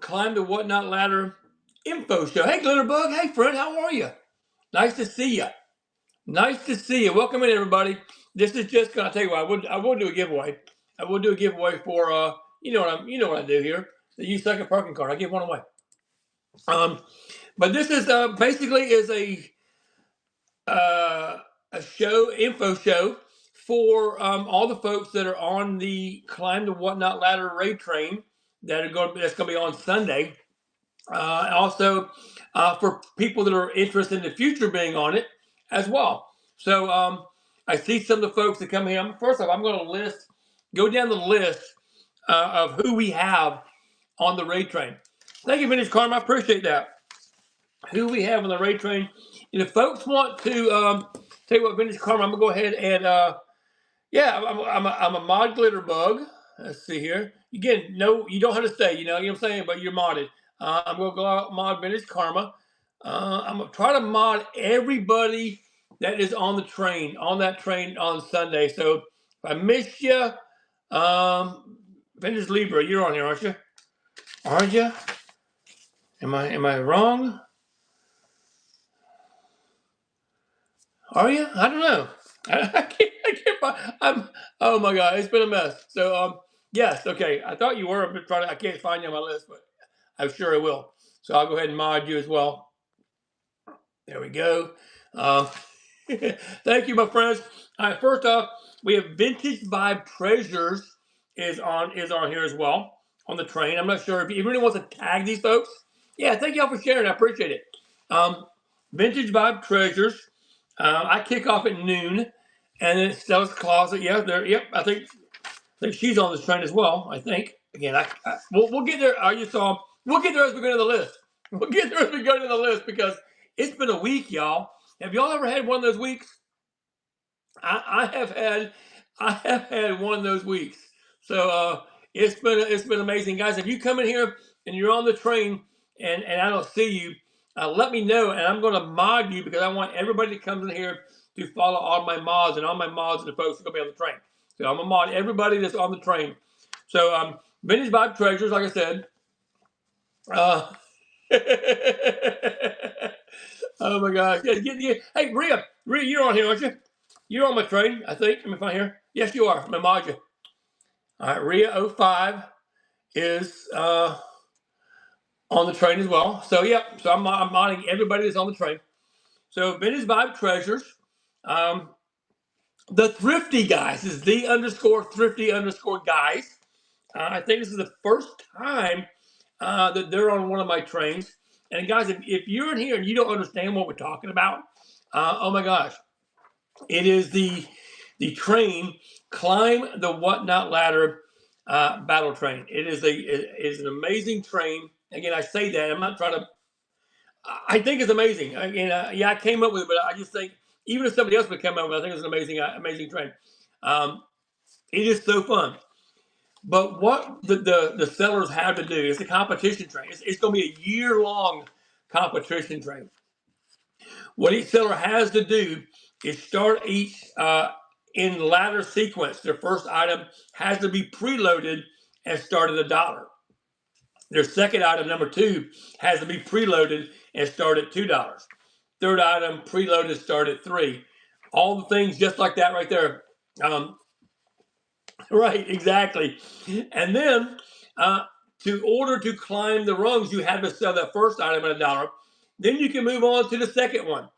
Climb the Whatnot Ladder info show. Hey, Glitterbug. Hey, friend. How are you? Nice to see you. Nice to see you. Welcome in, everybody. This is just gonna tell you what I will do a giveaway. I will do a giveaway for you know what I do here. The You Suck at Parking card. I give one away. But this is basically is a show info show for all the folks that are on the Climb the Whatnot Ladder raid train that's going to be on Sunday. Also, for people that are interested in the future being on it as well. So I see some of the folks that come here. First off, I'm going to go down the list of who we have on the raid train. Thank you, Vintage Karma. I appreciate that. Who we have on the raid train. And if folks want to tell you what, Vintage Karma, I'm going to go ahead and, yeah, I'm a mod Glitterbug. Let's see here. Again, no, you don't have to stay, you know what I'm saying, but you're modded. I'm going to go out mod Vintage Karma. I'm going to try to mod everybody that is on that train on Sunday. So if I missed you, Vintage Libra, you're on here, aren't you? Aren't you? Am I wrong? Are you? I don't know. I can't find. Oh my God, it's been a mess. So yes, okay. I thought you were. I can't find you on my list, but I'm sure I will. So I'll go ahead and mod you as well. There we go. Thank you, my friends. All right, first off, we have Vintage Vibe Treasures is on here as well on the train. I'm not sure if you really want to tag these folks. Yeah, thank y'all for sharing. I appreciate it. Vintage Vibe Treasures. I kick off at noon, and then Stella's Closet. Yeah, there. Yep, I think she's on this train as well. I think. Again, we'll get there. I just saw. We'll get there as we go to the list. We'll get there as we go to the list because it's been a week, y'all. Have y'all ever had one of those weeks? I have had one of those weeks. So it's been amazing, guys. If you come in here and you're on the train and I don't see you, let me know, and I'm going to mod you because I want everybody that comes in here to follow all my mods, and all my mods and the folks that are going to be on the train. So I'm going to mod everybody that's on the train. So Vintage Vibe Treasures, like I said. Oh my gosh. Yeah, hey, Rhea, you're on here, aren't you? You're on my train, I think. Let me find here. Yes, you are. I'm going to mod you. All right, Rhea 05 is on the train as well. So, yeah, so I'm modding everybody that's on the train. So, Vintage Vibe Treasures. The Thrifty Guys is the_thrifty_guys. I think this is the first time that they're on one of my trains. And guys, if you're in here and you don't understand what we're talking about, oh my gosh, it is the train Climb the Whatnot Ladder battle train. It is an amazing train. Again, I say that I'm not trying to. I think it's amazing. Again, yeah, I came up with it, but I just think even if somebody else would come up with it, I think it's an amazing train. It is so fun. But what the sellers have to do is a competition train. It's going to be a year-long competition train. What each seller has to do is start each in ladder sequence. Their first item has to be preloaded and start at $1. Their second item, number 2, has to be preloaded and start at $2. Third item, preloaded, start at $3. All the things just like that right there. Right, exactly. And then, in order to climb the rungs, you have to sell that first item at $1. Then you can move on to the second one.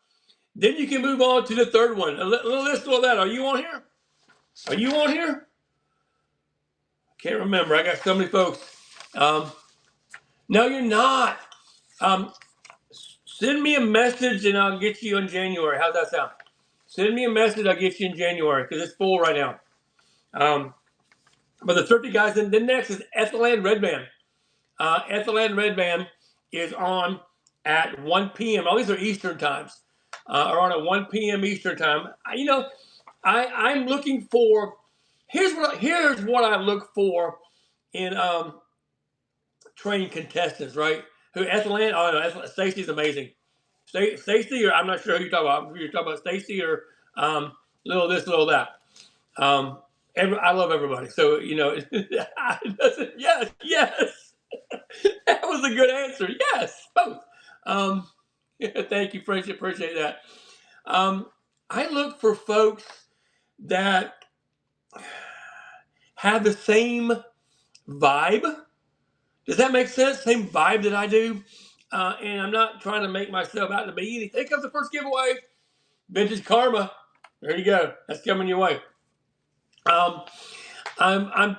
Then you can move on to the third one. Let's do all that. Are you on here? Are you on here? I can't remember. I got so many folks. No, you're not. Send me a message and I'll get you in January. How's that sound? Send me a message. I'll get you in January because it's full right now. But the Thrifty Guys, and then next is Ethelland Red Band. Ethelland Red Band is on at 1 p.m. All these are Eastern times. Are on at 1 p.m. Eastern time. I'm looking for. Here's what I look for in train contestants, right? Who Ethelland? Oh no, Stacy's amazing. Stacy, or I'm not sure who you're talking about. You're talking about Stacy or little this, little that. I love everybody. So yes. That was a good answer. Yes, both. Thank you, Friendship. Appreciate that. I look for folks that have the same vibe. Does that make sense? Same vibe that I do. And I'm not trying to make myself out to be anything. Here comes the first giveaway. Vintage Karma. There you go. That's coming your way. I'm gonna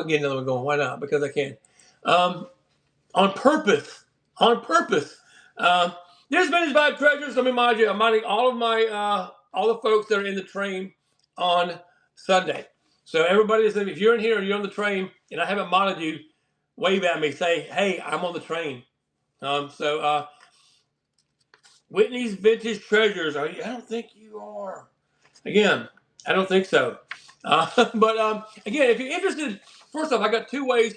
get another one going. Why not? Because I can. On purpose. On purpose. There's Vintage Vibe Treasures. Let me mind you, I'm minding all of my all the folks that are in the train on Sunday. So everybody is, if you're in here and you're on the train and I haven't modded you, wave at me. Say, hey, I'm on the train. Whitney's Vintage Treasures. I don't think you are. Again, I don't think so. But again, if you're interested, first off, I got two ways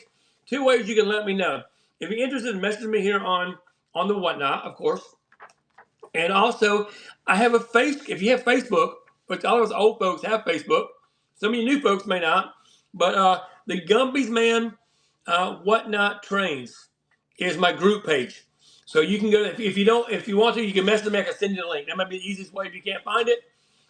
you can let me know. If you're interested, message me here on the Whatnot, of course. And also, I have if you have Facebook, which all of us old folks have Facebook, some of you new folks may not, but the Gumby's Man Whatnot Trains is my group page. So you can go, if you want to, you can message me, I can send you the link. That might be the easiest way if you can't find it.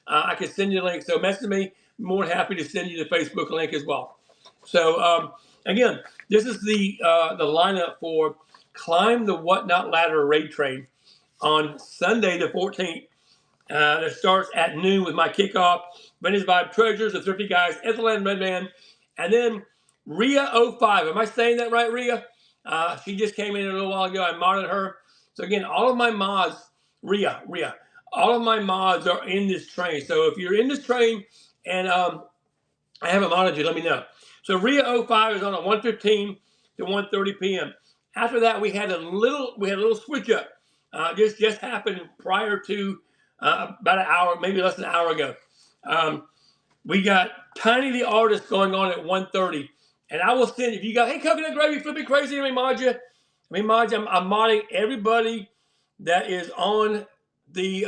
I can send you the link. So message me, more than happy to send you the Facebook link as well. So again, this is the lineup for Climb the Whatnot Ladder Raid Train on Sunday the 14th. That starts at noon with my kickoff. Vintage Vibe Treasures, the Thrifty Guys, Ethelyn Redman, and then Rhea 05. Am I saying that right, Rhea? She just came in a little while ago. I modded her. So again, all of my mods, Rhea, all of my mods are in this train. So if you're in this train and I haven't modded you, let me know. So Rhea 05 is on at 1:15 to 1:30 p.m. After that, we had a little switch up. Just happened prior to about an hour, maybe less than an hour ago. We got Tiny the Artist going on at 1:30. And I will send, if you got, hey, Coconut Gravy, flipping crazy, let me mod you. I'm modding everybody that is on the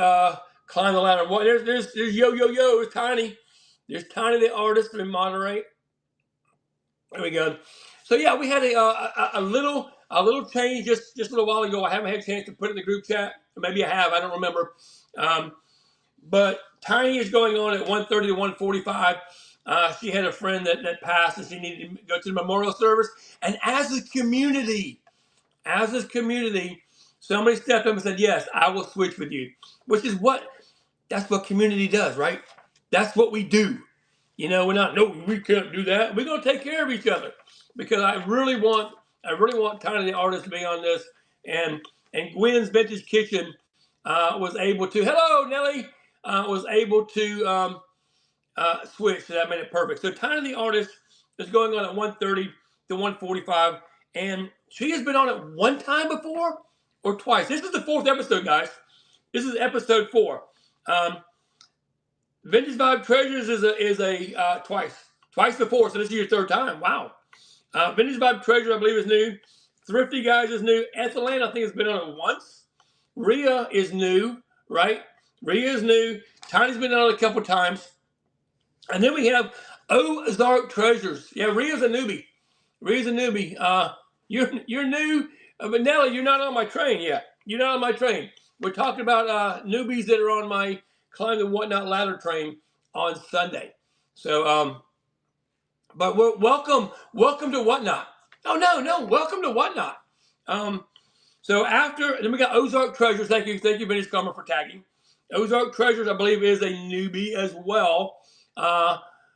Climb the Ladder. Well, there's Yo, there's Tiny. There's Tiny the Artist, let me moderate. There we go. So yeah, we had a little change just a little while ago. I haven't had a chance to put it in the group chat. Maybe I have, I don't remember. But Tiny is going on at 1:30 to 1:45. She had a friend that passed and she needed to go to the memorial service. And as a community, somebody stepped up and said, yes, I will switch with you. That's what community does, right? That's what we do. You know, we can't do that. We're going to take care of each other because I really want Tiny the Artist to be on this. And Gwen's Vintage Kitchen was able to, hello, Nelly, was able to switch, so that made it perfect. So Tiny the Artist is going on at 1:30 to 1:45, and she has been on it one time before or twice. This is the 4th episode, guys. This is episode 4. Vintage Vibe Treasures is a twice before, so this is your 3rd time. Wow. Vintage Vibe Treasure, I believe, is new. Thrifty Guys is new. Ethelyn, I think, has been on it once. Rhea is new, right? Rhea is new. Tiny's been on it a couple times. And then we have Ozark Treasures. Yeah, Rhea's a newbie. You're new, but Nelly, you're not on my train yet. You're not on my train. We're talking about newbies that are on my Climb the Whatnot Ladder train on Sunday. So, but welcome to Whatnot. Oh no, welcome to Whatnot. So then we got Ozark Treasures. Thank you, Vintage Karma, for tagging. Ozark Treasures, I believe, is a newbie as well.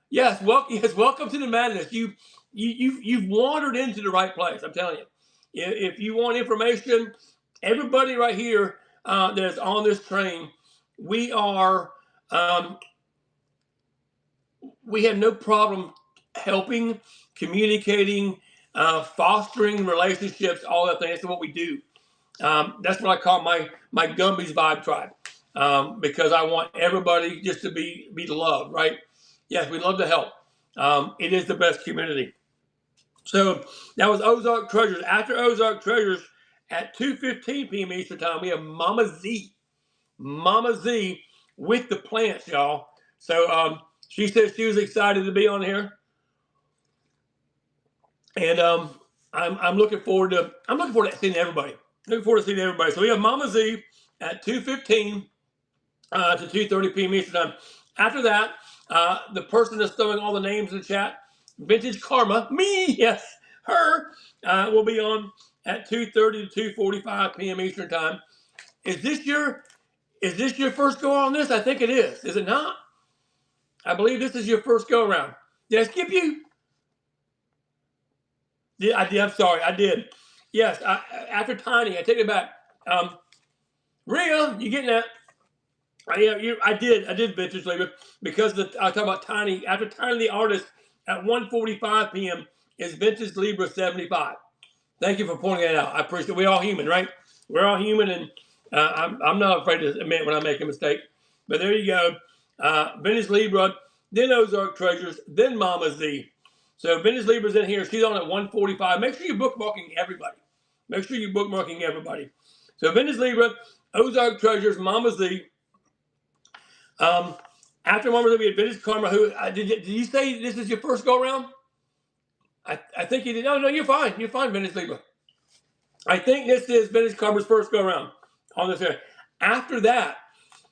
Yes, welcome to the madness. You've wandered into the right place. I'm telling you. If you want information, everybody right here that's on this train, we are. We have no problem helping, communicating, fostering relationships, all that thing. That's what we do. That's what I call my Gumby's Vibe Tribe, because I want everybody just to be loved, right? Yes, we love to help. It is the best community. So that was Ozark Treasures. After Ozark Treasures, at 2:15 p.m. Eastern Time, we have Mama Z with the plants, y'all. So she said she was excited to be on here. And I'm looking forward to seeing everybody. Looking forward to seeing everybody. So we have Mama Z at 2:15 to 2:30 p.m. Eastern time. After that, the person that's throwing all the names in the chat, Vintage Karma, me, yes, her, will be on at 2:30 to 2:45 p.m. Eastern time. Is this your first go on this? I think it is. Is it not? I believe this is your first go around. Did I skip you? Yeah, I did. I'm sorry, I did. Yes, after Tiny, I take it back. Rhea, you getting that? I did Vintage Labor because I talk about Tiny. After Tiny the Artist at 1:45 p.m. is Vintage Libra 75. Thank you for pointing that out. I appreciate it. We're all human, right? We're all human, and I'm not afraid to admit when I make a mistake. But there you go. Vintage Libra, then Ozark Treasures, then Mama Z. So Vintage Libra's in here. She's on at 1:45. Make sure you're bookmarking everybody. Make sure you're bookmarking everybody. So Vintage Libra, Ozark Treasures, Mama Z. After Mama Z, we had Vintage Karma. Who did you say this is your first go around? I think you did. No, you're fine. You're fine, Vintage Libra. I think this is Vintage Karma's first go around on this here. After that,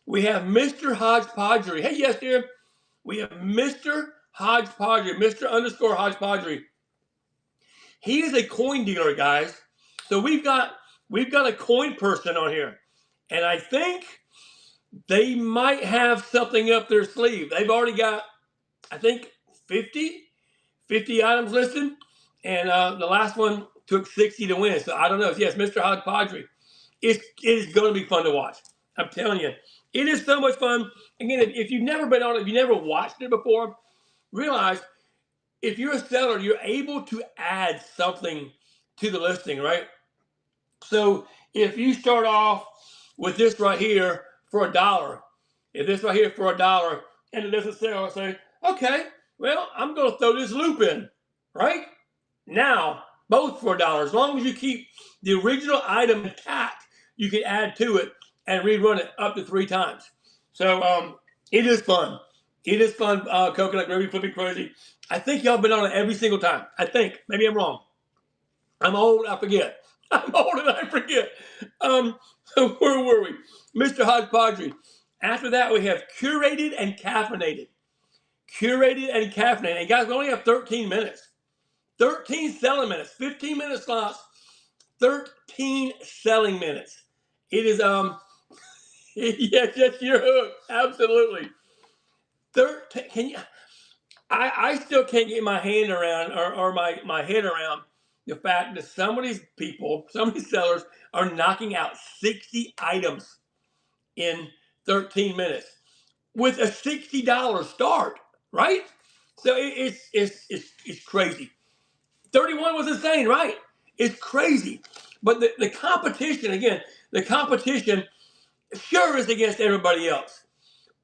we have Mr. Hodgepodgery. Hey, yes, dear. We have Mr. Hodgepodgery, Mr. underscore Hodgepodgery. He is a coin dealer, guys. So we've got a coin person on here. And I think they might have something up their sleeve. They've already got, I think, 50 items listed. And the last one took 60 to win. So I don't know. Yes, Mr. Hodgepodgery. It is going to be fun to watch. I'm telling you. It is so much fun. Again, if you've never been on it, if you never watched it before, realize if you're a seller, you're able to add something to the listing, right? So if you start off with this right here for $1, if this right here for $1 and it doesn't sell, I say, okay, well, I'm going to throw this loop in, right? Now, both for $1. As long as you keep the original item intact, you can add to it and rerun it up to 3 times. So it is fun. It is fun, Coconut Gravy Flipping Crazy. I think y'all been on it every single time. I think. Maybe I'm wrong. I'm old, I forget. I'm old and I forget. So where were we? Mr. Hodgepodgery. After that, we have Curated and Caffeinated. Curated and Caffeinated. And guys, we only have 13 minutes. 13 selling minutes. 15-minute slots. 13 selling minutes. It is, yes, you're hooked. Absolutely. 13, can you, I still can't get my hand around or my head around the fact that some of these people, some of these sellers are knocking out 60 items in 13 minutes with a $60 start, right? So it's crazy. 31 was insane, right? It's crazy. But the competition, again, the competition sure is against everybody else,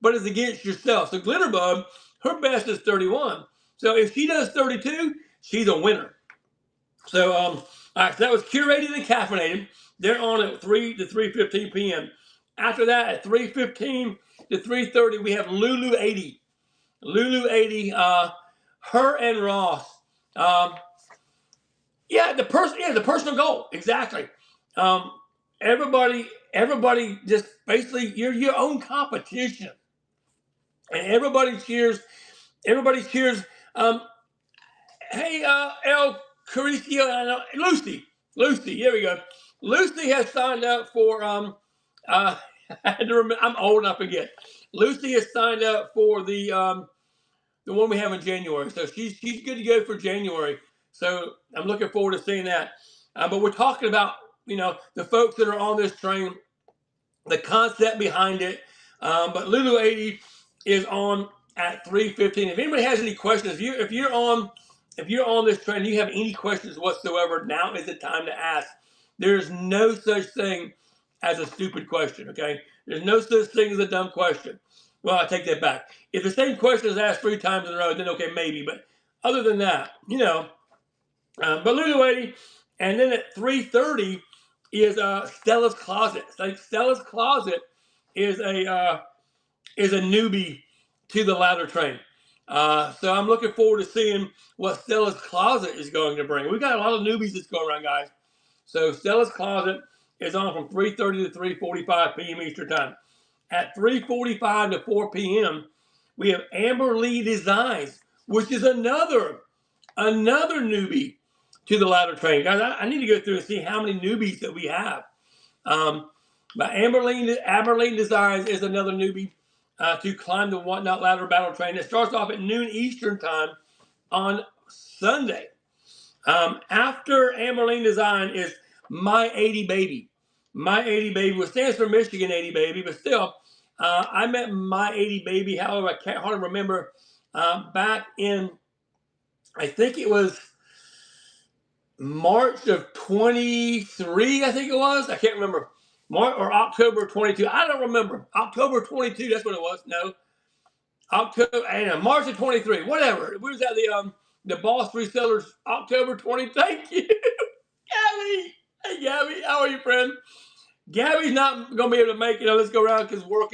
but it's against yourself. So Glitterbug, her best is 31. So if she does 32, she's a winner. So all right, so that was Curated and Caffeinated. They're on at 3 to 3:15 p.m. After that, at 3:15 to 3:30, we have Lulu 80. Lulu 80, her and Ross. The personal goal, exactly. Everybody just basically you're your own competition, and everybody cheers. Everybody cheers. Hey, El Caricio, Lucy. Here we go. Lucy has signed up for I had to remember, I'm old enough to forget. Lucy has signed up for the one we have in January, so she's good to go for January. So I'm looking forward to seeing that. But we're talking about the folks that are on this train, the concept behind it. But Lulu 80 is on at 3:15. If anybody has any questions, if you're on this train, you have any questions whatsoever, now is the time to ask. There's no such thing as a stupid question, okay? There's no such thing as a dumb question. Well, I take that back. If the same question is asked 3 times in a row, then okay, maybe. But other than that, but Lulu 80, and then at 3:30 is Stella's Closet. Like Stella's Closet is a newbie to the ladder train. So I'm looking forward to seeing what Stella's Closet is going to bring. We've got a lot of newbies that's going around, guys. So Stella's Closet is on from 3:30 to 3:45 p.m. Eastern Time. At 3:45 to 4 p.m., we have Amber Lee Designs, which is another newbie to the ladder training. Guys, I need to go through and see how many newbies that we have. But Amber Lee Designs is another newbie to climb the Whatnot Ladder Battle Train. It starts off at noon Eastern Time on Sunday. After Amber Lee Design is My 80 Baby. My 80 Baby, which stands for Michigan 80 Baby, but still, I met My 80 Baby, however, I can't hardly remember, back in, I think it was March of 23, I think it was. I can't remember. March or October 22. I don't remember. October 22, that's what it was. No. October, and March of 23, whatever. We was at the Boss Resellers October 20. Thank you. Gabby. Hey, Gabby. How are you, friend? Gabby's not going to be able to make it on this go around because work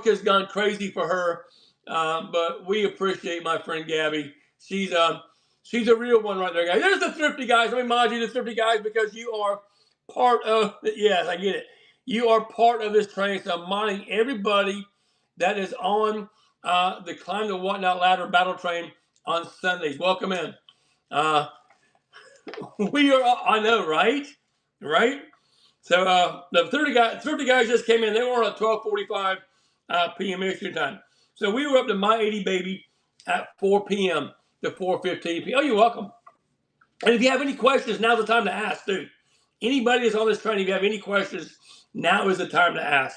has gone crazy for her. But we appreciate my friend Gabby. She's a real one right there, guys. There's the Thrifty Guys. Let me mod you, the Thrifty Guys, because you are part of, yes, I get it. You are part of this training. So I'm modding everybody that is on the Climb the Whatnot Ladder Battle Train on Sundays. Welcome in. We are, I know, right? Right? So the Thrifty Guys just came in. They were on at 12:45 p.m. Eastern Time. So we were up to My 80 Baby at 4 p.m. to 4:15 p.m. Oh, you're welcome. And if you have any questions, now's the time to ask, dude. Anybody that's on this training, if you have any questions, now is the time to ask.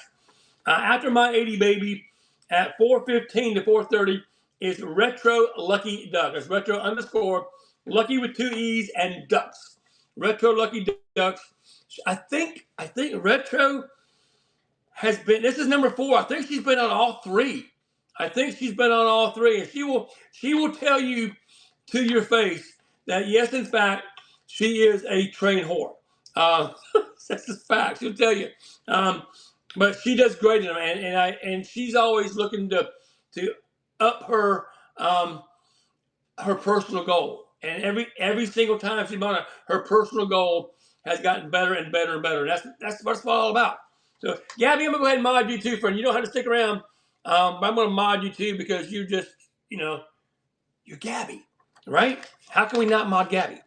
After My 80 Baby at 4:15 to 4:30 is Retro Lucky Duck. It's retro _ lucky with 2 E's and ducks. Retro Lucky Ducks. I think Retro has been, this is number 4. I think she's been on all 3. And she will tell you to your face that yes, in fact, she is a train whore. That's a fact. She'll tell you. But she does great in them, and she's always looking to up her her personal goal. And every single time she's on her personal goal has gotten better and better and better. That's what it's all about. So, Gabby, I'm going to go ahead and mod you too, friend. You don't have to stick around. But I'm going to mod you too because you're just, you're Gabby, right? How can we not mod Gabby?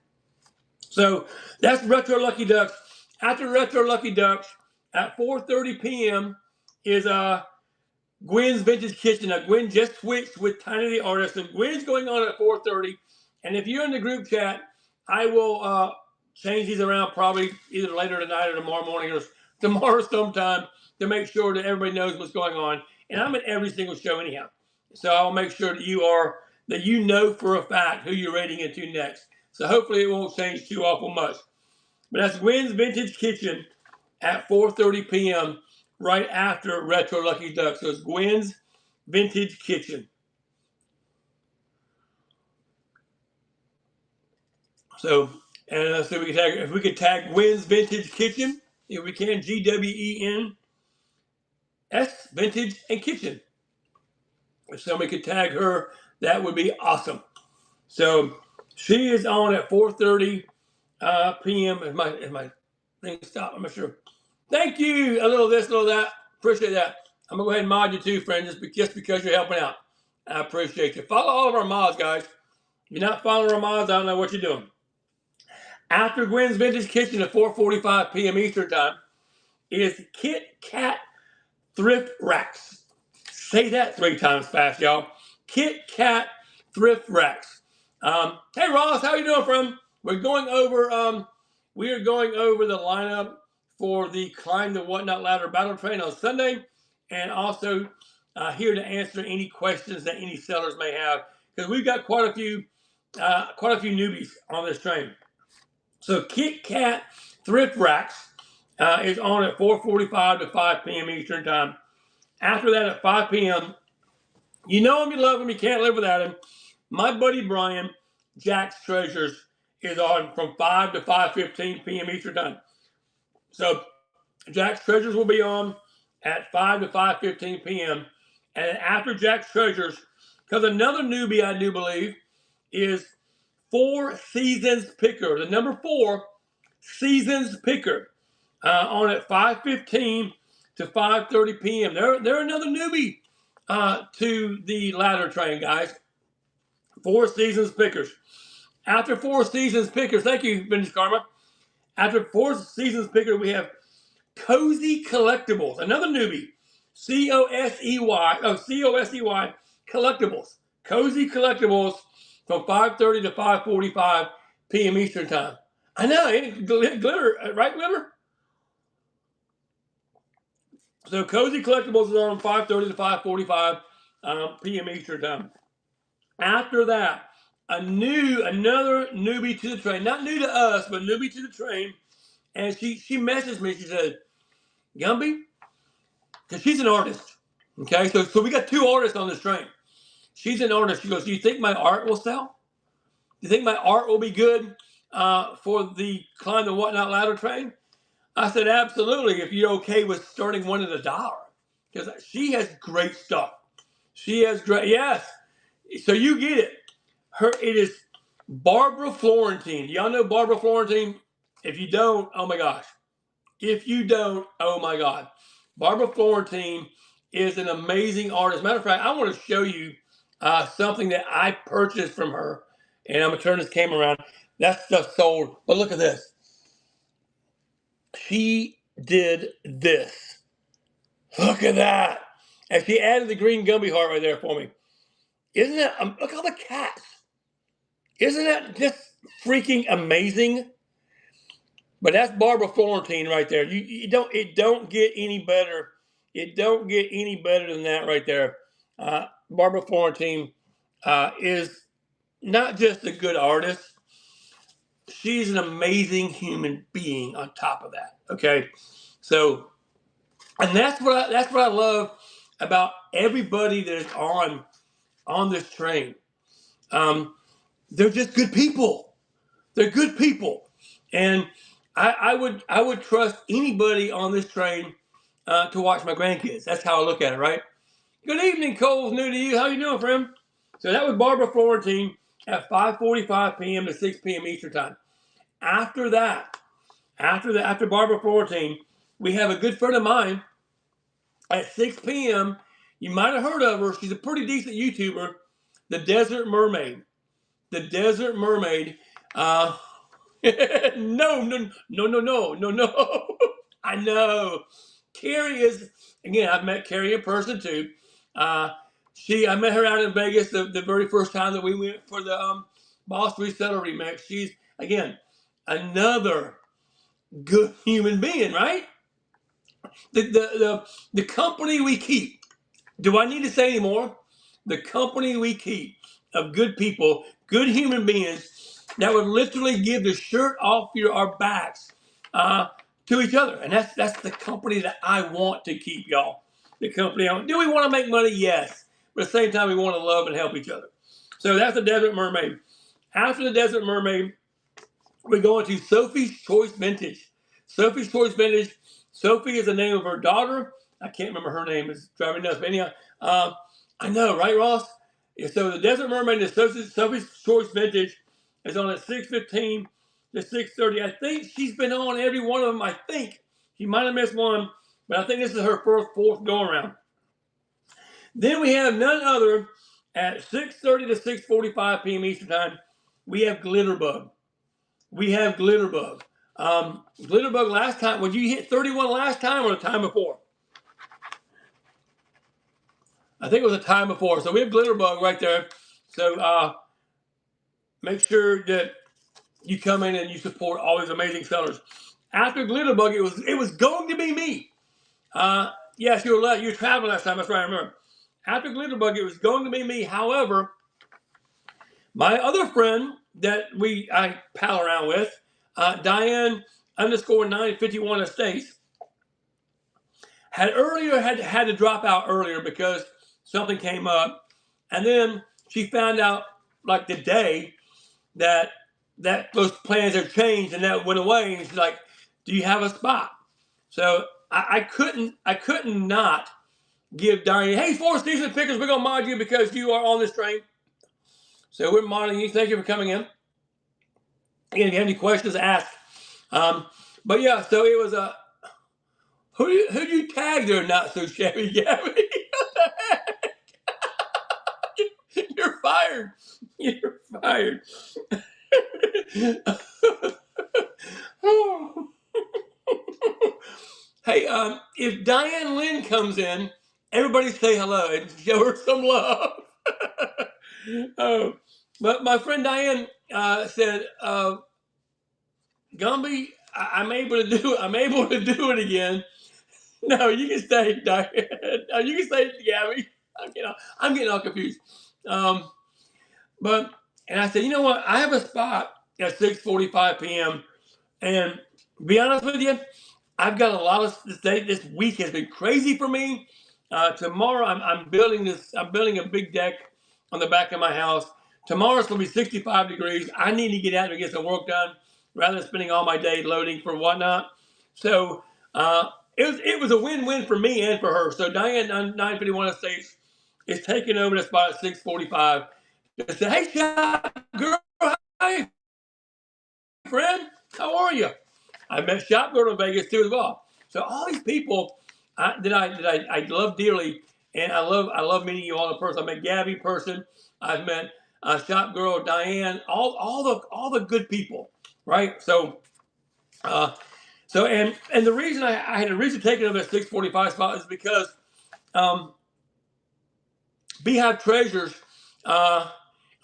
So, that's Retro Lucky Ducks. After Retro Lucky Ducks, at 4:30 p.m. is Gwen's Vintage Kitchen. Now, Gwen just switched with Tiny the Artist. So, Gwen's going on at 4:30. And if you're in the group chat, I will change these around probably either later tonight or tomorrow morning or tomorrow sometime to make sure that everybody knows what's going on. And I'm at every single show anyhow. So I'll make sure that you know for a fact who you're rating into next. So hopefully it won't change too awful much. But that's Gwen's Vintage Kitchen at 4:30 p.m. right after Retro Lucky Duck. So it's Gwen's Vintage Kitchen. So, and let's see if we could tag Gwen's Vintage Kitchen. If we can, GWENS Vintage and Kitchen. If somebody could tag her, that would be awesome. So she is on at 4:30 p.m. Is my thing stopped? I'm not sure. Thank you. A little this, a little that. Appreciate that. I'm gonna go ahead and mod you too, friend, just because you're helping out. I appreciate you. Follow all of our mods, guys. If you're not following our mods, I don't know what you're doing. After Gwen's Vintage Kitchen at 4:45 p.m. Eastern Time is Kit Kat Thrift Racks. Say that 3 times fast, y'all. Kit Kat Thrift Racks. Hey Ross, how you doing, friend? We are going over the lineup for the Climb the Whatnot Ladder Battle Train on Sunday, and also here to answer any questions that any sellers may have, because we've got quite a few newbies on this train. So Kit Kat Thrift Racks is on at 4:45 to 5 p.m. Eastern Time. After that, at 5 p.m., you know him, you love him, you can't live without him. My buddy Brian, Jack's Treasures, is on from 5 to 5:15 p.m. Eastern Time. So Jack's Treasures will be on at 5 to 5:15 p.m. And after Jack's Treasures Because another newbie, I do believe, is Four Seasons Picker. The number 4 Seasons Picker on at 5:15 to 5:30 p.m. They're another newbie to the ladder train, guys. Four Seasons Pickers. After Four Seasons Pickers, thank you, Vintage Karma. After Four Seasons Picker, we have Cozy Collectibles, another newbie. C-O-S-E-Y Collectibles. Cozy Collectibles from 5:30 to 5:45 p.m. Eastern Time. I know, glitter, right, Glitter? So Cozy Collectibles is on 5:30 to 5:45 p.m. Eastern Time. After that, another newbie to the train, not new to us, but newbie to the train, and she messaged me. She said, "Gumby," because she's an artist. Okay, so we got 2 artists on this train. She's an artist. She goes, "Do you think my art will sell? Do you think my art will be good for the Climb the Whatnot ladder train?" I said, "Absolutely, if you're okay with starting one at $1." Because she has great stuff. She has great, yes. So you get it. It is Barbara Florentine. Y'all know Barbara Florentine? If you don't, oh my gosh. If you don't, oh my God. Barbara Florentine is an amazing artist. Matter of fact, I want to show you something that I purchased from her. And I'm going to turn this camera around. That stuff sold. But look at this. She did this. Look at that. And she added the green Gumby heart right there for me. Isn't that, look at all the cats. Isn't that just freaking amazing? But that's Barbara Florentine right there. It don't get any better. It don't get any better than that right there. Barbara Florentine is not just a good artist. She's an amazing human being on top of that. Okay, so and that's what I love about everybody that is on this train. They're just good people. They're good people, and I would trust anybody on this train to watch my grandkids. That's how I look at it, right? Good evening, Cole's new to you. How you doing, friend? So that was Barbara Florentine at 5:45 p.m. to 6 p.m. Eastern Time. After Barbara Florentine, we have a good friend of mine at 6 p.m. You might have heard of her. She's a pretty decent YouTuber, the Desert Mermaid. The Desert Mermaid. No. I know. Carrie is, again, I've met Carrie in person too. I met her out in Vegas the very first time that we went for the Boss Reseller Remix. She's, again, another good human being, right? The company we keep. Do I need to say any more? The company we keep of good people, good human beings that would literally give the shirt off our backs to each other, and that's the company that I want to keep, y'all. The company. Do we want to make money? Yes, but at the same time, we want to love and help each other. So that's the Desert Mermaid. After the Desert Mermaid, we're going to Sophie's Choice Vintage. Sophie's Choice Vintage. Sophie is the name of her daughter. I can't remember her name. It's driving me nuts. But anyhow, I know, right, Ross? Yeah, so the Desert Mermaid and Sophie's Choice Vintage is on at 6:15 to 6:30. I think she's been on every one of them. I think she might have missed one, but I think this is her fourth go around. Then we have none other at 6:30 to 6:45 p.m. Eastern Time. We have Glitterbug. Glitterbug last time, would you hit 31 last time or the time before? I think it was the time before. So we have Glitterbug right there. So make sure that you come in and you support all these amazing sellers. After Glitterbug, it was going to be me. Yes, you were traveling last time. That's right, I remember. After Glitterbug, it was going to be me. However, my other friend that I pal around with, Diane _951 Estates, had to drop out earlier because something came up, and then she found out like the day that those plans have changed and that went away, and she's like, "Do you have a spot?" So I couldn't not give Diane, hey, Four Seasons Pickers, we're gonna mod you because you are on this train. So we're modding you. Thank you for coming in. Again, if you have any questions, ask. But yeah, so it was a who you tag there, not so shabby Gabby. You're fired. You're fired. Hey, if Diane Lynn comes in, everybody say hello and show her some love. Oh, but my friend Diane said, Gumby, I'm able to do it again. No, you can stay, Diane. No, you can stay, Gabby. I'm getting all confused. But and I said, you know what? I have a spot at 6:45 p.m. And to be honest with you, I've got a lot of this week has been crazy for me. Tomorrow I'm building this. I'm building a big deck on the back of my house. Tomorrow's going to be 65 degrees. I need to get out and get some work done rather than spending all my day loading for whatnot. So it was a win-win for me and for her. So Diane 951 Estates is taking over the spot at 6:45. Just say, hey, shop girl, hi, friend, how are you? I met Shop Girl in Vegas too as well. So all these people that I love dearly, and I love meeting you all in person. I met Gabby in person. I've met Shop Girl, Diane, all the good people, right? So and the reason I had originally taken over that 6:45 spot is because Beehive Treasures.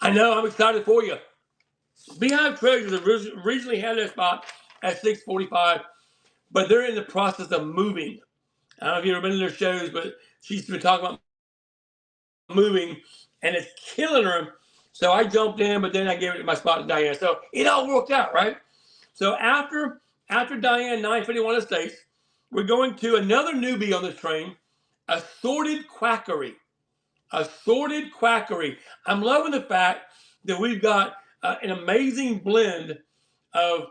I know I'm excited for you. Beehive Treasures originally had that spot at 6:45, but they're in the process of moving. I don't know if you've ever been to their shows, but she's been talking about moving, and it's killing her. So I jumped in, but then I gave it my spot to Diane. So it all worked out, right? So after Diane 951 Estates, we're going to another newbie on this train, Assorted Quackery. Assorted Quackery. I'm loving the fact that we've got an amazing blend of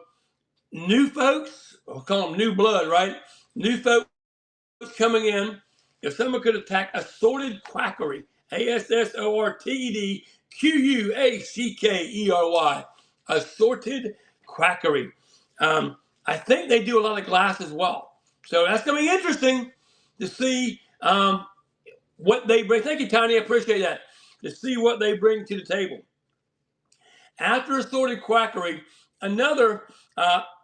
new folks, we'll call them new blood, right? New folks coming in. If someone could attack Assorted Quackery, ASSORTEDQUACKERY, Assorted Quackery. I think they do a lot of glass as well. So that's going to be interesting to see what they bring. Thank you, Tony. I appreciate that. To see what they bring to the table. After Assorted Quackery, another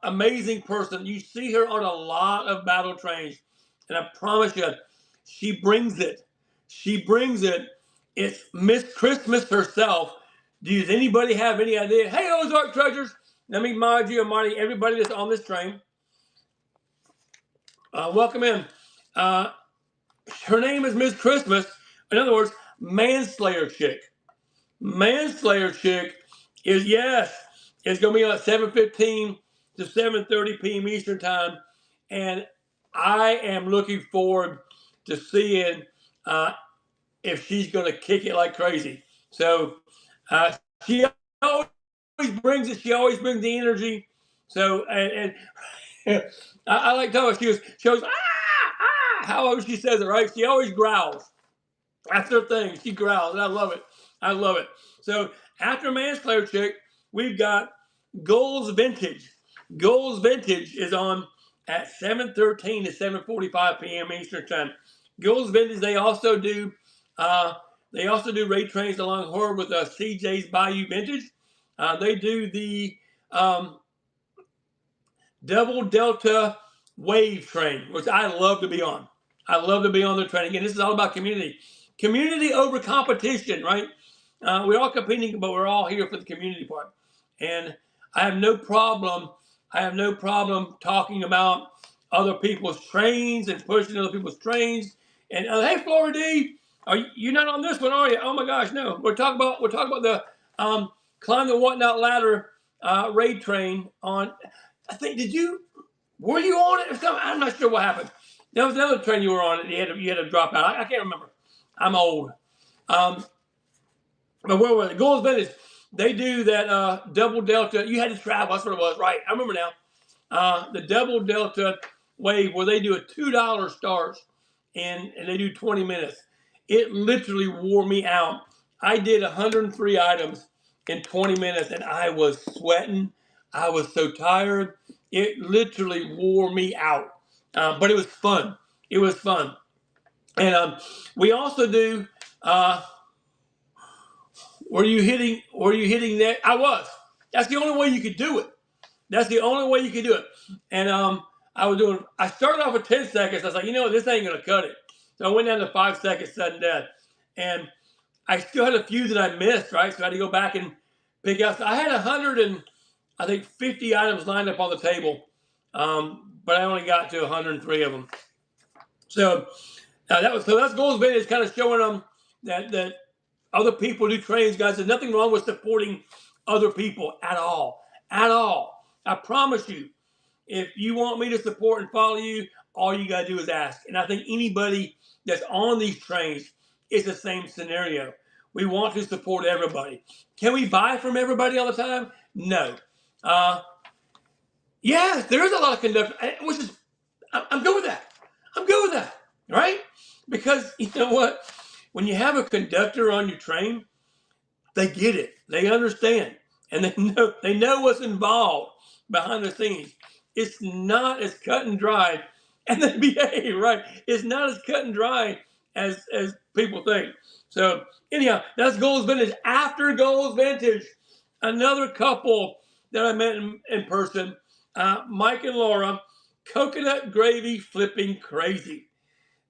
amazing person. You see her on a lot of battle trains. And I promise you, she brings it. She brings it. It's Miss Christmas herself. Does anybody have any idea? Hey, Ozark Treasures. Let me mod you and Marty, everybody that's on this train. Welcome in. Her name is Miss Christmas. In other words, Manslayer Chick. Manslayer Chick is, yes, it's going to be at 7:15 to 7:30 p.m. Eastern Time. And I am looking forward to seeing if she's going to kick it like crazy. So she always brings it. She always brings the energy. So, and I like how she goes, however she says it, right? She always growls. That's her thing. She growls, and I love it. I love it. So after Manslayer Chick, we've got Goals Vintage. Goals Vintage is on at 7:13 to 7:45 p.m. Eastern Time. Goals Vintage, they also do raid trains along her with CJ's Bayou Vintage. They do the Double Delta Wave train, which I love to be on. I love to be on the train. Again, this is all about community. Community over competition, right? We're all competing, but we're all here for the community part. And I have no problem talking about other people's trains and pushing other people's trains. And hey, Flora D, you're not on this one, are you? Oh my gosh, no. We're talking about the Climb the Whatnot Ladder raid train on. I think were you on it or something? I'm not sure what happened. There was another train you were on it. You had to drop out. I can't remember. I'm old. But where were they? Goals Vintage. They do that Double Delta. You had to travel. That's what it was, right? I remember now. The Double Delta Wave, where they do a $2 stars and they do 20 minutes. It literally wore me out. I did 103 items in 20 minutes, and I was sweating. I was so tired. It literally wore me out. But it was fun. It was fun. And we also do. Were you hitting that? I was. That's the only way you could do it. That's the only way you could do it. And I started off with 10 seconds. I was like, this ain't gonna cut it. So I went down to 5 seconds, sudden death. And I still had a few that I missed, right? So I had to go back and pick out. So I had 50 items lined up on the table, but I only got to 103 of them. So that's Goals Vintage, kind of showing them that other people do trainings, guys. There's nothing wrong with supporting other people at all, at all. I promise you, if you want me to support and follow you, all you gotta do is ask. And I think anybody that's on these trains is the same scenario. We want to support everybody. Can we buy from everybody all the time? No. Yes, there is a lot of conductors, which is, I'm good with that. I'm good with that, right? Because you know what? When you have a conductor on your train, they get it. They understand. And they know what's involved behind the scenes. It's not as cut and dry, and they behave, right? It's not as cut and dry as people think. So anyhow, that's Goals Vintage. After Goals Vintage, another couple that I met in person, Mike and Laura, Coconut Gravy Flipping Crazy.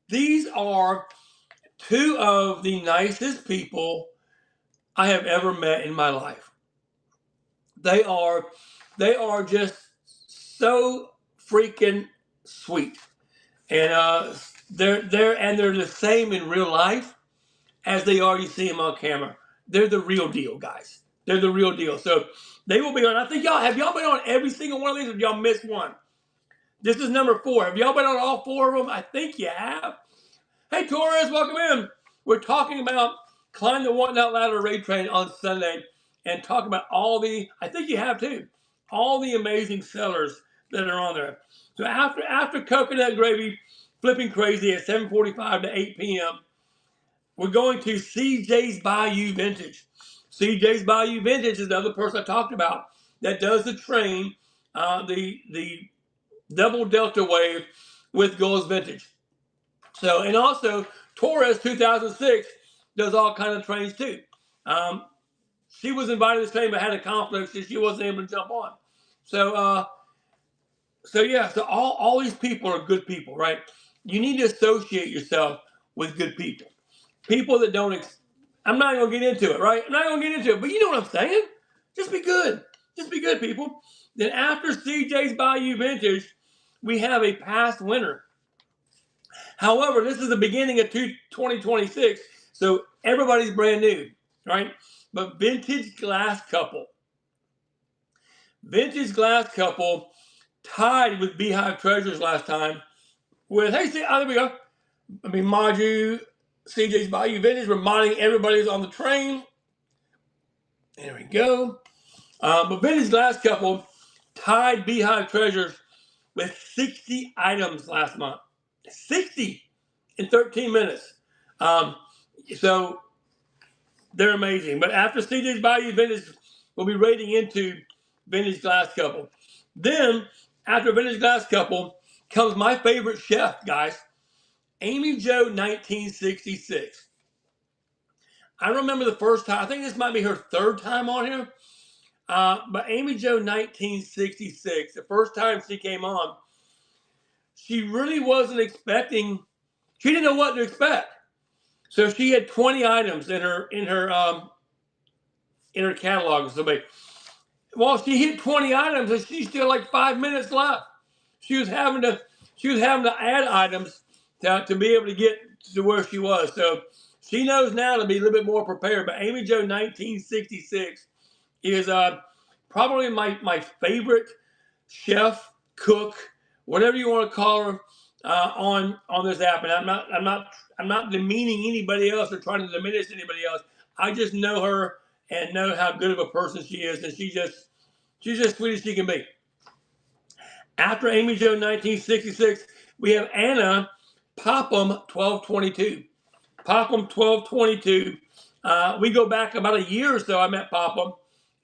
These are two of the nicest people I have ever met in my life. They are just so freaking sweet, and they're the same in real life as they are you see them on camera. They're the real deal, guys. They're the real deal. So they will be on. I think y'all been on every single one of these, or y'all missed one? This is number 4. Have y'all been on all 4 of them? I think you have. Hey, Torres, welcome in. We're talking about Climb the Whatnot Ladder Raid Train on Sunday and talk about I think you have too, all the amazing sellers that are on there. So after Coconut Gravy Flipping Crazy at 7:45 to 8 p.m., we're going to CJ's Bayou Vintage. CJ's Bayou Vintage is the other person I talked about that does the train, the double Delta Wave with Goals Vintage. So, and also Torres 2006 does all kind of trains too. She was invited to this train but had a conflict, so she wasn't able to jump on. So yeah, so all these people are good people, right? You need to associate yourself with good people. People that don't, I'm not going to get into it, right? I'm not going to get into it, but you know what I'm saying? Just be good. Just be good, people. Then after CJ's Bayou Vintage, we have a past winner. However, this is the beginning of 2026, so everybody's brand new, right? But Vintage Glass Couple tied with Beehive Treasures last time with, hey, see, there we go. Maju, CJ's Bayou Vintage, reminding everybody who's on the train. There we go. But Vintage Glass Couple tied Beehive Treasures with 60 items last month. 60 in 13 minutes. So they're amazing. But after CJ's Bayou Vintage, we'll be raiding into Vintage Glass Couple. Then, after Vintage Glass Couple, comes my favorite chef, guys. Amy Jo 1966. I remember the first time, I think this might be her 3rd time on here. But Amy Jo 1966, the first time she came on, she really wasn't expecting, she didn't know what to expect. So she had 20 items in her catalog. Well, she hit 20 items and she's still like 5 minutes left. She was having to add items to be able to get to where she was. So she knows now to be a little bit more prepared. But Amy Jo 1966 is probably my favorite chef, cook, whatever you want to call her, on this app. And I'm not demeaning anybody else or trying to diminish anybody else. I just know her and know how good of a person she is, and she's just sweet as she can be. After Amy Jo 1966, we have Anna Popham 1222. Popham 1222. We go back about a year or so. I met Popham,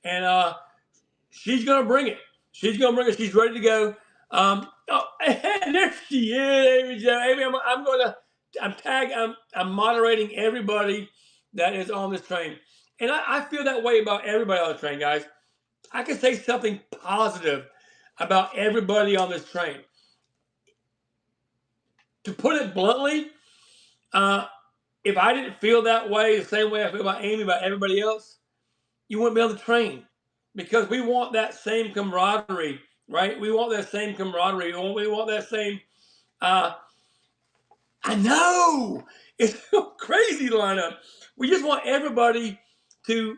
and she's gonna bring it. She's gonna bring it. She's ready to go. And there she is, Amy Jo. Amy, I'm moderating everybody that is on this train, and I feel that way about everybody on the train, guys. I can say something positive about everybody on this train. To put it bluntly, if I didn't feel that way, the same way I feel about Amy, about everybody else, you wouldn't be on the train, because we want that same camaraderie, right? We want that same camaraderie. We want that same. I know it's a crazy lineup. We just want everybody to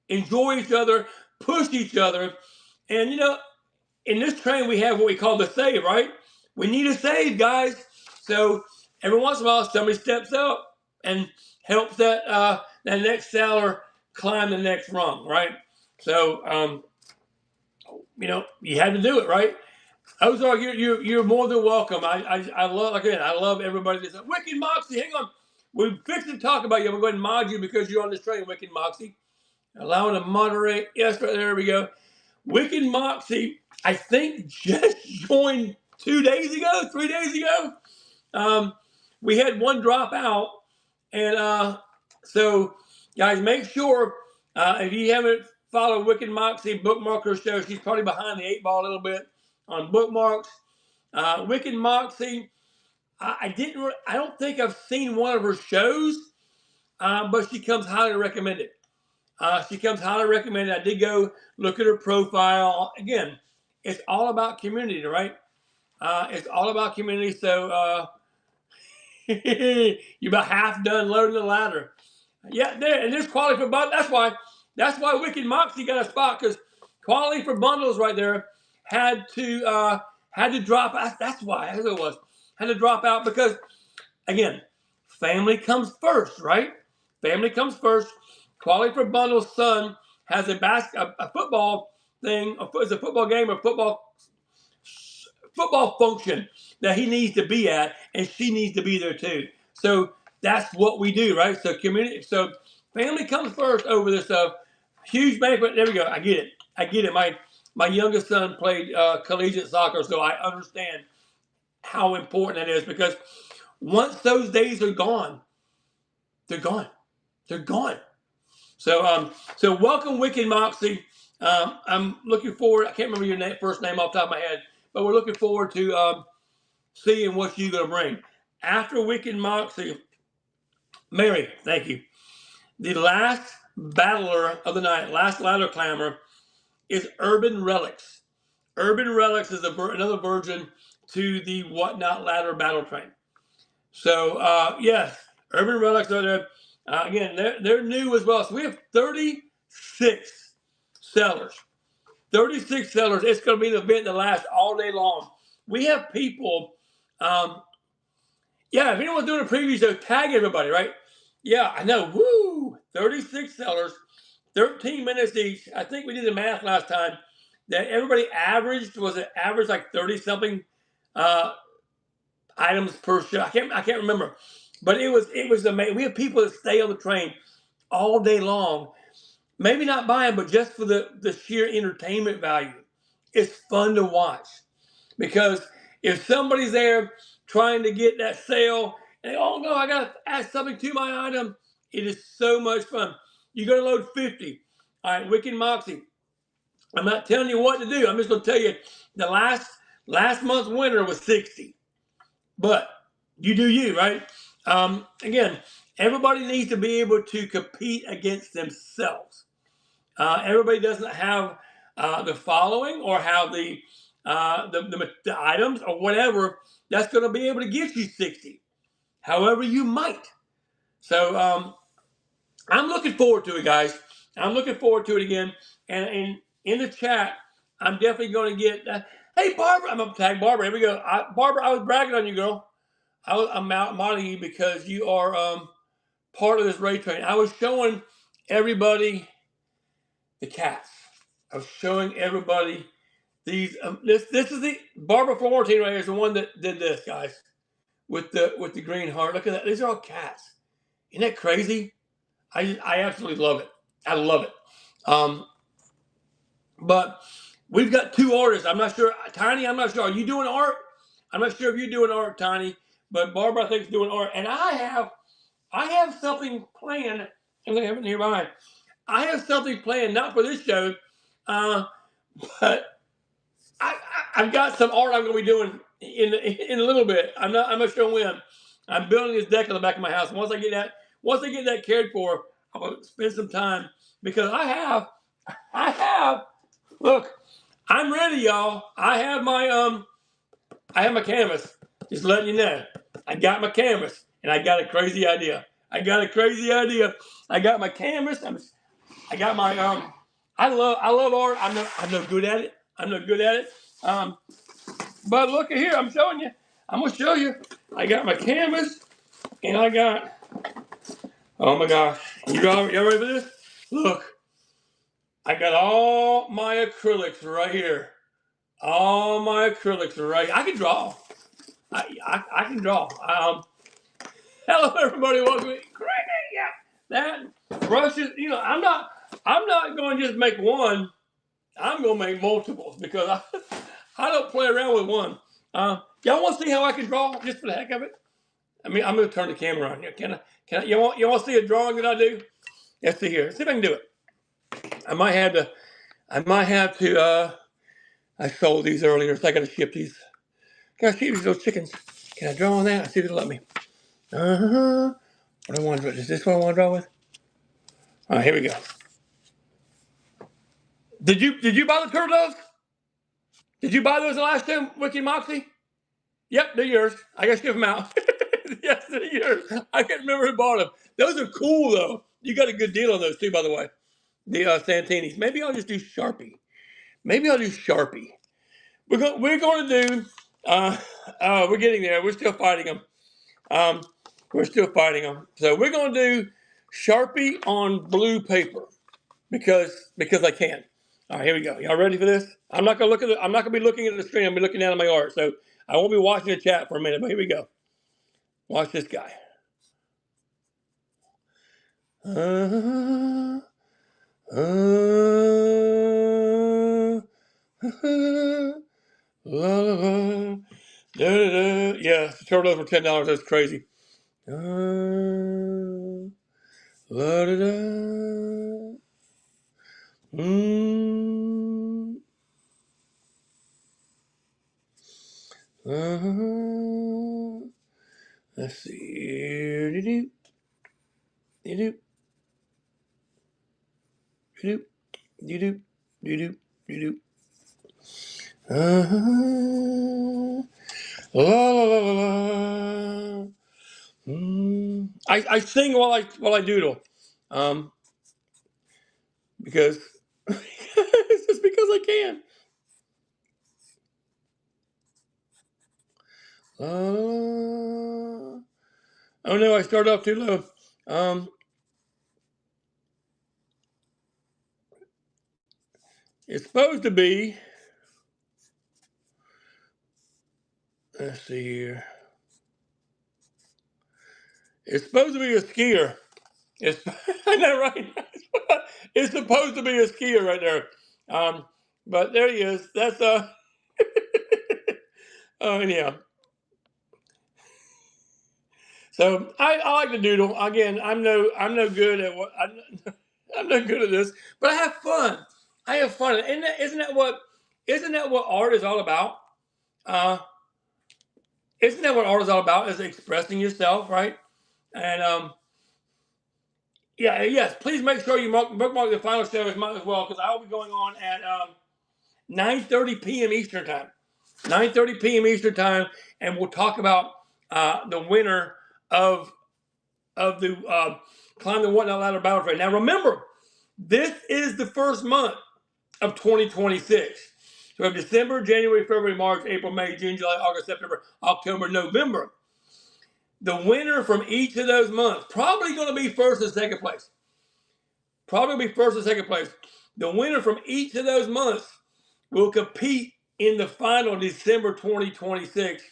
enjoy each other, push each other, and in this train we have what we call the save, right? We need a save, guys. So every once in a while, somebody steps up and helps that next sailor climb the next rung, right? So you had to do it, right? Ozark, you're more than welcome. I love everybody. That's Wicked Moxie. Hang on, we're fixing to talk about you. I'm gonna go ahead and mod you because you're on this train, Wicked Moxie. Allowing to moderate. Yes, right there we go. Wicked Moxie, I think, just joined 2 days ago, 3 days ago. We had one drop out, and so guys, make sure if you haven't followed Wicked Moxie, bookmark her show. She's probably behind the 8 ball a little bit on bookmarks. Wicked Moxie, I don't think I've seen one of her shows, but she comes highly recommended. She comes highly recommended. I did go look at her profile. Again, it's all about community, right? It's all about community. So you're about half done loading the ladder. Yeah, there's quality for bundles. That's why Wicked Moxie got a spot, because quality for bundles right there had to drop out. That's why it was had to drop out, because again, family comes first, right? Family comes first. Quality for bundles' son has a football thing. It's a football game or football function that he needs to be at, and she needs to be there too. So that's what we do, right? So family comes first over this huge banquet. There we go. I get it. My youngest son played collegiate soccer, so I understand how important that is, because once those days are gone, they're gone. They're gone. So welcome, Wicked Moxie. I'm looking forward. I can't remember your first name off the top of my head, but we're looking forward to seeing what you're going to bring. After Wicked Moxie, Mary, thank you. The last battler of the night, last ladder climber, is Urban Relics. Urban Relics is another version to the Whatnot ladder battle train. So yes, Urban Relics are there. Again, they're new as well. So we have 36 sellers. 36 sellers. It's going to be an event that lasts all day long. We have people. If anyone's doing a preview show, tag everybody, right? Yeah, I know. Woo! 36 sellers, 13 minutes each. I think we did the math last time that everybody averaged like 30 something items per show. I can't remember, but it was amazing. We have people that stay on the train all day long. Maybe not buying, but just for the sheer entertainment value. It's fun to watch, because if somebody's there trying to get that sale and oh no, I gotta add something to my item, it is so much fun. You're gonna load 50. All right, Wicked Moxie. I'm not telling you what to do. I'm just gonna tell you the last month's winner was 60. But you do you, right? Again, everybody needs to be able to compete against themselves. Everybody doesn't have the following or have the items or whatever that's going to be able to get you 60. However, you might. So I'm looking forward to it, guys. I'm looking forward to it again. And in the chat, I'm definitely going to get. Hey, Barbara, I'm going to tag Barbara. Here we go. Barbara, I was bragging on you, girl. I'm modeling you because you are part of this race train. I was showing everybody the cats. I was showing everybody these. This is the Barbara Florentine right here is the one that did this, guys. with the green heart. Look at that. These are all cats. Isn't that crazy? I absolutely love it. I love it. But we've got two artists. I'm not sure. Tiny, I'm not sure. Are you doing art? I'm not sure if you're doing art, Tiny. But Barbara, I think, is doing art. And I have something planned. And I have it nearby. I have something planned, not for this show, but I've got some art I'm going to be doing in a little bit. I'm not sure when. I'm building this deck on the back of my house. Once I get that cared for, I'm going to spend some time because I have. Look, I'm ready, y'all. I have my canvas. Just letting you know, I got my canvas, and I got a crazy idea. I got my canvas. I got my I love art. I'm no good at it. But look at here. I'm showing you. I'm gonna show you. I got my canvas, and I got. Oh my gosh! Y'all ready for this? Look, I got all my acrylics right here. All my acrylics are right. I can draw. I can draw. Hello everybody. Welcome. Crazy. Yeah. That brushes. I'm not going to just make one. I'm going to make multiples because I don't play around with one. Y'all want to see how I can draw just for the heck of it? I mean, I'm going to turn the camera on here. Can I? You want to see a drawing that I do? Let's see here. Let's see if I can do it. I might have to. I sold these earlier, so I got to ship these. Got to ship those chickens. Can I draw on that? I see if it'll let me. What I want to draw? Is this what I want to draw with? All right, here we go. Did you buy the turtle doves? Did you buy those the last time, Wiki Moxie? Yep, they're yours. I got to ship them out. Yes, they're yours. I can't remember who bought them. Those are cool, though. You got a good deal on those, too, by the way. The Santinis. Maybe I'll just do Sharpie. We're going to do, we're getting there. We're still fighting them. So we're going to do Sharpie on blue paper because I can. All right, here we go. Y'all ready for this? I'm not going to be looking at the screen. I'm going to be looking down at my art. So I won't be watching the chat for a minute, but here we go. Watch this guy. Yeah, the turtles for $10. That's crazy. Let's see. I sing while I doodle, because it's just because I can. Oh no, I started off too low. It's supposed to be. Let's see here. It's supposed to be a skier. I know, right? It's supposed to be a skier right there. But there he is. That's anyhow. So I like to doodle. Again, I'm no good at what I'm no good at this, but I have fun. And isn't that what art is all about? Isn't that what art is all about? Is expressing yourself, right? And yes. Please make sure you bookmark the final show as well, because I will be going on at 9:30 p.m. Eastern time. 9:30 p.m. Eastern time, and we'll talk about the winner of the Climb the Whatnot Ladder Battle Trail. Now remember, this is the first month of 2026. So we have December, January, February, March, April, May, June, July, August, September, October, November. The winner from each of those months, probably going to be first and second place. The winner from each of those months will compete in the final December 2026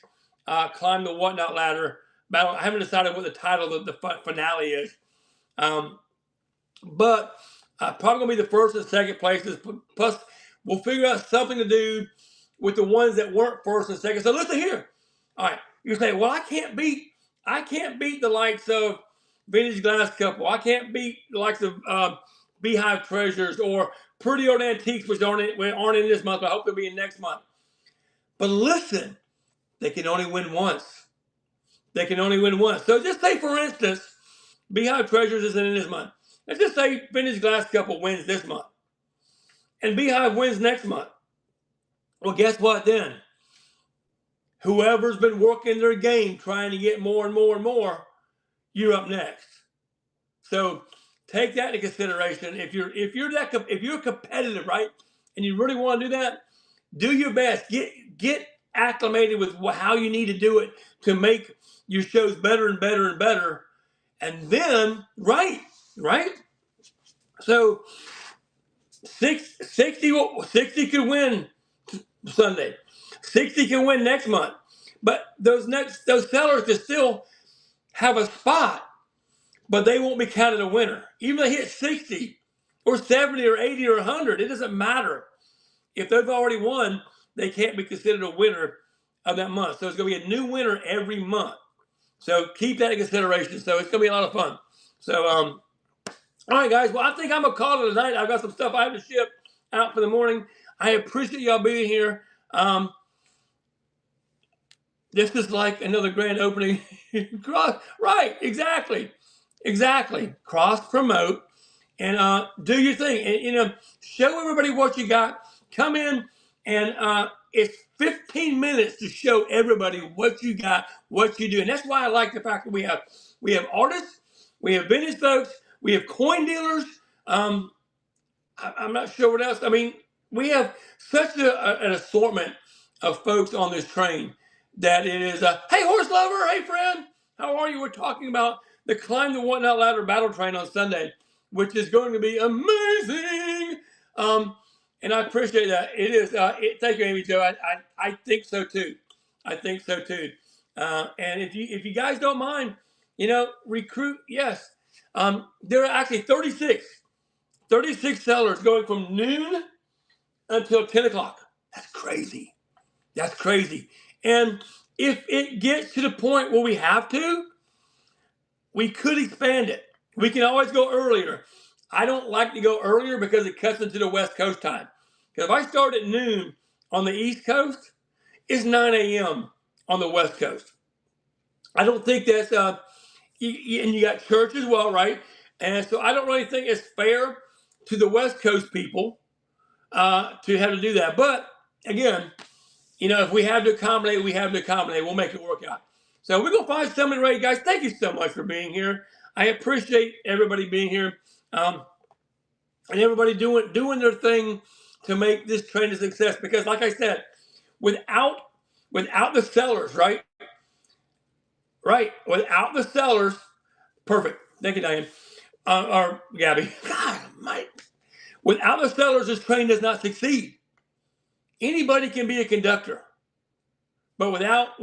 Climb the Whatnot Ladder battle. I haven't decided what the title of the finale is. But probably going to be the first and second places. Plus, we'll figure out something to do with the ones that weren't first and second. So listen here. All right. You say, well, I can't beat the likes of Vintage Glass Couple. I can't beat the likes of Beehive Treasures or Pretty Old Antiques, which aren't in this month, but I hope they'll be in next month. But listen, they can only win once. They can only win once. So just say, for instance, Beehive Treasures isn't in this month. Let's just say Vintage Glass Couple wins this month. And Beehive wins next month. Well, guess what then? Whoever's been working their game trying to get more and more and more, you're up next. So take that into consideration. If you're competitive, right, and you really want to do that, do your best. Get acclimated with how you need to do it to make your shows better and better and better. And then, right. So 60 could win Sunday. 60 can win next month. But those sellers can still have a spot, but they won't be counted a winner. Even if they hit 60 or 70 or 80 or 100, it doesn't matter. If they've already won, they can't be considered a winner of that month. So it's going to be a new winner every month. So keep that in consideration. So it's going to be a lot of fun. So, all right, guys. Well, I think I'm going to call it tonight. I've got some stuff I have to ship out for the morning. I appreciate y'all being here. This is like another grand opening. Right, exactly. Cross promote and do your thing. And, show everybody what you got. Come in and it's 15 minutes to show everybody what you got, what you do. And that's why I like the fact that we have artists, we have vintage folks, we have coin dealers. I'm not sure what else. I mean, we have such an assortment of folks on this train that it is hey, horse lover, hey, friend, how are you? We're talking about the Climb the Whatnot Ladder battle train on Sunday, which is going to be amazing. And I appreciate that. It is. Thank you, Amy Jo. I think so too. And if you guys don't mind, recruit. Yes. There are actually 36 sellers going from noon until 10 o'clock. That's crazy. And if it gets to the point where we have to, we could expand it. We can always go earlier. I don't like to go earlier because it cuts into the West Coast time. Because if I start at noon on the East Coast, it's 9 a.m. on the West Coast. I don't think that's, and you got church as well, right? And so I don't really think it's fair to the West Coast people to have to do that. But again, if we have to accommodate, we have to accommodate. We'll make it work out. So we're going to find something ready, guys. Thank you so much for being here. I appreciate everybody being here and everybody doing their thing to make this train a success. Because like I said, without the sellers, right? Without the sellers, perfect. Thank you, Diane. Or Gabby. God, without the sellers, this train does not succeed. Anybody can be a conductor, but without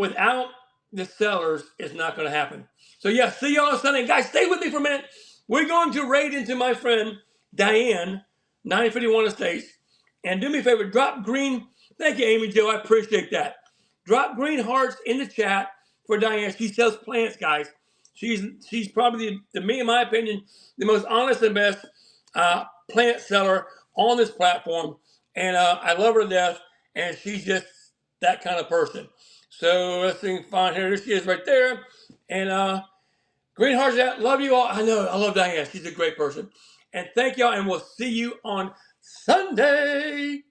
the sellers, it's not going to happen. So yeah, see y'all on Sunday. Guys, stay with me for a minute. We're going to raid into my friend Diane, 951 Estates, and do me a favor, drop green. Thank you, Amy Jo. I appreciate that. Drop green hearts in the chat for Diane. She sells plants, guys. She's probably in my opinion, the most honest and best plant seller on this platform. And I love her to death, and she's just that kind of person. So let's see, find her. There she is right there. And green hearts out. Love you all. I know. I love Diane. She's a great person. And thank y'all, and we'll see you on Sunday.